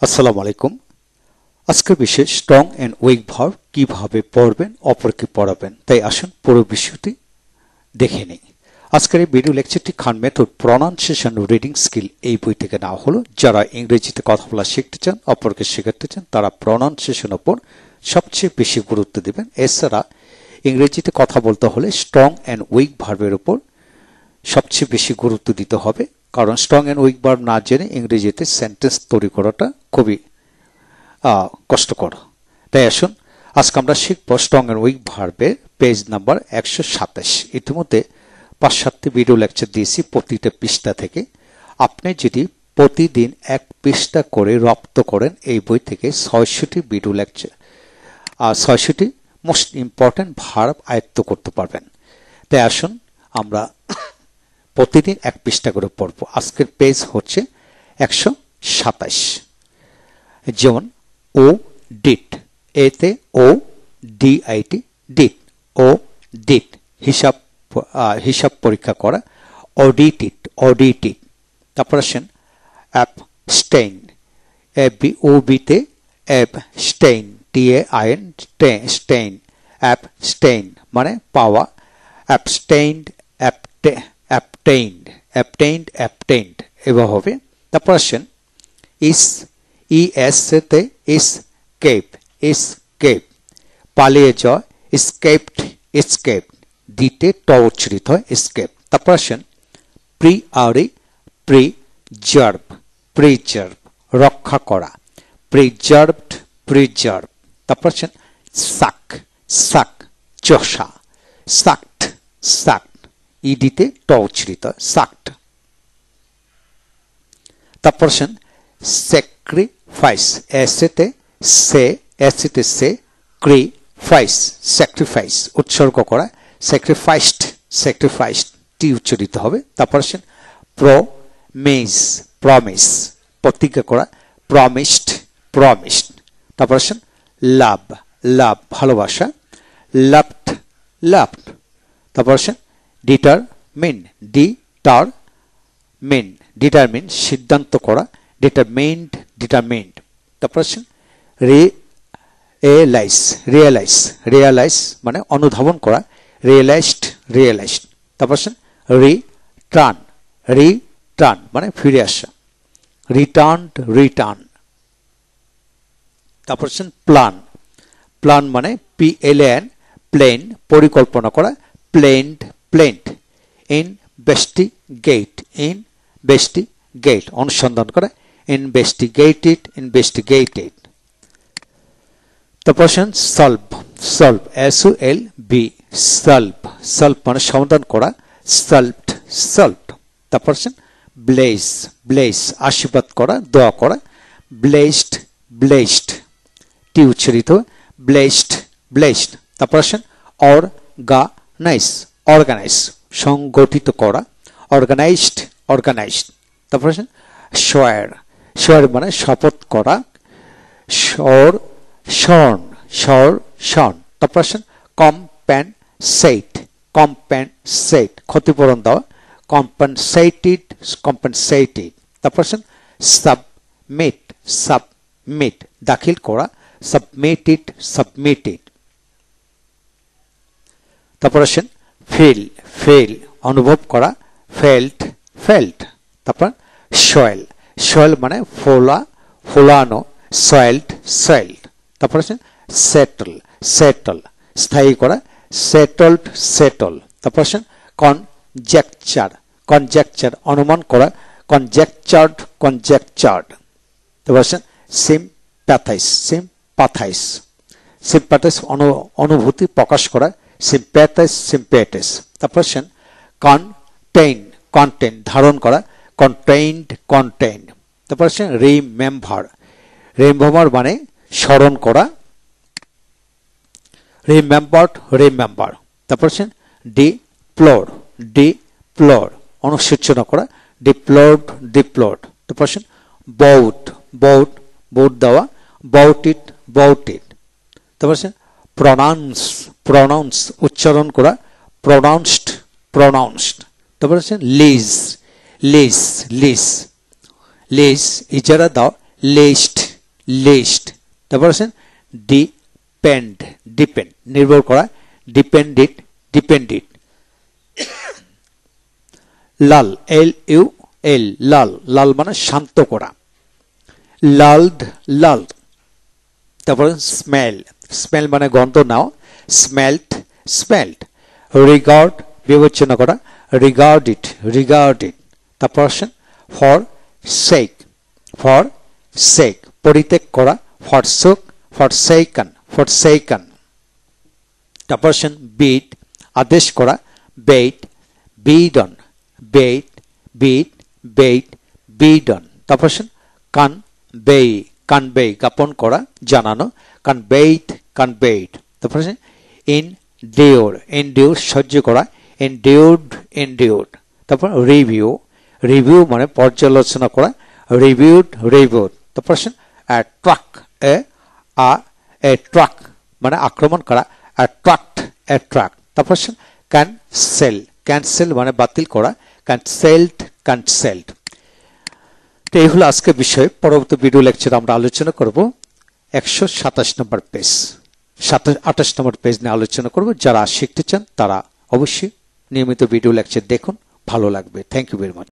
আসসালামু আলাইকুম। আজকের বিষয় স্ট্রং এন্ড উইক ভার্ব কিভাবে পড়বেন, অপরকে পড়াবেন। তাই আসুন পুরো বিষয়টি দেখে নেই। আজকের এই ভিডিও লেকচারটি খান মেথড প্রনাউন্সিয়েশন ও রিডিং স্কিল এই বই থেকে নেওয়া হলো। যারা ইংরেজিতে কথা বলা শিখতে চান, অপরকে শেখাতে চান, তারা প্রনাউন্সিয়েশন উপর সবচেয়ে বেশি গুরুত্ব দেবেন। এছাড়া ইংরেজিতে কথা বলতে হলে স্ট্রং এন্ড উইক ভার্বের উপর সবচেয়ে বেশি গুরুত্ব দিতে হবে, কারণ স্ট্রং এন্ড উইক ভার্ব না জেনে ইংরেজিতে সেন্টেন্স তৈরি করাটা খুবই কষ্টকর। তাই আসুন আজকে আমরা শিখব স্ট্রং এন্ড উইক ভার্বের পেজ নাম্বার 127। ইতিমধ্যে 5-7টি ভিডিও লেকচার দিয়েছি প্রতিটা পৃষ্ঠা থেকে। আপনি যদি প্রতিদিন এক পৃষ্ঠা করে রপ্ত করেন এই বই থেকে 600টি ভিডিও লেকচার 600টি মোস্ট ইম্পর্টেন্ট ভার্ব আয়ত্ত করতে পারবেন। তাই আসুন আমরা প্রতিদিন এক পৃষ্ঠা করে পড়ব। আজকের পেজ হচ্ছে 127। যেমন ও ডিট, এতে ও ডিআইটি ডিট, ও ডিট হিসাব পরীক্ষা করা, অডিটেড অডিটেড। তারপর আসেন অ্যাবস্টেইন, ওবিতে অ্যাবস্টেইন, টিএআইএন স্টেইন, অ্যাবস্টেইন মানে পাওয়া, অ্যাবস্টেইনড অ্যাবটেইনড এবার হবে। তারপর আসেন ইএসতে এসকেপ, পালিয়ে যাওয়া, এসকেপড দিতে ট উচ্চারিত হয় এসকেপ। তারপর আসেন প্রিজার্ভ রক্ষা করা, প্রিজার্ভ। তারপর আসেন সাক চষা, সাকড ই দিতে ট উচ্চারিত হয় সাকড। তারপর আসেন স্যাক্রিফাইস, স্যাক্রিফাইস উৎসর্গ করা, স্যাক্রিফাইসড টি উচ্চারিত হবে। তারপর আসেন প্রমিস প্রতিজ্ঞা করা, প্রমিসড। তারপর আসেন লাভ ভালোবাসা, লাভড। তারপর আসেন ডিটারমিন সিদ্ধান্ত করা, ডিটারমিন্ড। তারপর আসেন রিয়েলাইজ মানে অনুধাবন করা, রিয়েলাইজড। তারপর আসেন রিটার্ন মানে ফিরে আসা, রিটার্ন। তারপর আসেন প্ল্যান মানে PLAN প্লেন পরিকল্পনা করা, প্লেন্ড। ইনভেস্টিগেট অনুসন্ধান করা, ইনভেস্টিগেটেড। তারপর আসেন সলভ SOLV, সলভ মানে সমাধান করা, সলভড। তারপর আসেন ব্লেস আশীর্বাদ করা, দোয়া করা, ব্লেসড টি উচ্চারিত ব্লেসড। তারপর আসেন অর্গানাইজ সংগঠিত করা, অর্গানাইজড। তারপর আসেন সোয়ার মানে শপথ করা, শর্ন। তারপর আসেন কম্পেনসেট ক্ষতিপূরণ দেওয়া, কম্পেনসেটেড। তারপর আসেন সাবমিট দাখিল করা, সাবমিটেড। তারপর আসেন ফিল অনুভব করা, ফেল্ট। তারপর সয়েল মানে ফোলানো, সয়েলড। তারপর আসেন সেটল স্থায়ী করা, সেটল। তারপর আসেন কনজেকচার অনুমান করা, কনজেকচার্ড। তারপর আসেন সিম্প্যাথাইস অনুভূতি প্রকাশ করা, সিম্প্যাথাইস। তারপর আসেন কন্টেন্ট ধারণ করা, কন্টেইনড। তারপর আসেন রিমেম্বার মানে স্মরণ করা, রিমেম্বার। তারপর আসেন ডিপ্লোর অনুসূচনা করা, ডিপ্লোর্ড। তারপর আসেন বাউট দেওয়া, বাউটেড। তারপর আসেন প্রনাউন্স উচ্চারণ করা, প্রনাউন্সড। তারপর আসেন লিজ ইজারা দাও, লিস্ট লিস্ট। তারপর আছেন ডিপেন্ড, ডিপেন্ড নির্ভর করা, ডিপেন্ডেড, ডিপেন্ডেড। লাল, এল ইউ এল, লাল, লাল মানে শান্ত করা, লালড, লাল। তারপর স্মেল, স্মেল মানে গন্ধ নাও, স্মেলড, স্মেলড। রিগার্ড বিবেচনা করা, রিগার্ডেড, রিগার্ডেড। তারপর আসেন ফর সেক, ফর সেক পরিত্যাগ করা, ফরসোক, ফরসেকান, ফরসেকান। তারপর আসেন বিড আদেশ করা, বেইট, বিডন, বেইট, বিড, বেইট, বিডন। তারপর আসেন কানবেই, কানবেই জ্ঞাপন করা, জানানো, কানবেইট, কানবেইট। তারপর আসেন ইনডিওর, ইনডিওর সহ্য করা, এন্ডিউরড, এন্ডিউরড। তারপর রিভিউ, রিভিউ মানে পর্যালোচনা করা, রিভিউড, রিভিউড। তারপর আসেন ট্রাক, এ ট্রাক মানে আক্রমণ করা, অ্যাট্রাক্ট, অ্যাট্রাক্ট। তারপর আসেন ক্যান্সেল, ক্যান্সেল মানে বাতিল করা, ক্যান্সেলড, ক্যান্সেলড। তো এই হলো আজকের বিষয়। পরবর্তী ভিডিও লেকচার আমরা আলোচনা করব 127 নম্বর পেজ, 28 নম্বর পেজ নিয়ে আলোচনা করব। যারা শিখতে চান তারা অবশ্যই নিয়মিত ভিডিও লেকচার দেখুন, ভালো লাগবে। Thank you very much.